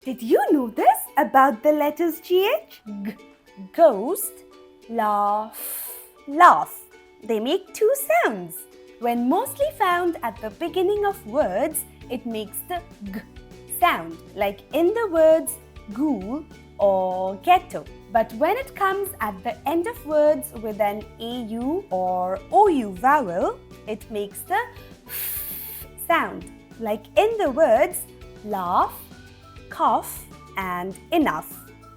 Did you know this about the letters GH? Ghost, laugh, laugh. They make two sounds. When mostly found at the beginning of words, it makes the g sound, like in the words ghoul or ghetto. But when it comes at the end of words with an AU or OU vowel, it makes the f sound, like in the words laugh, cough, and enough.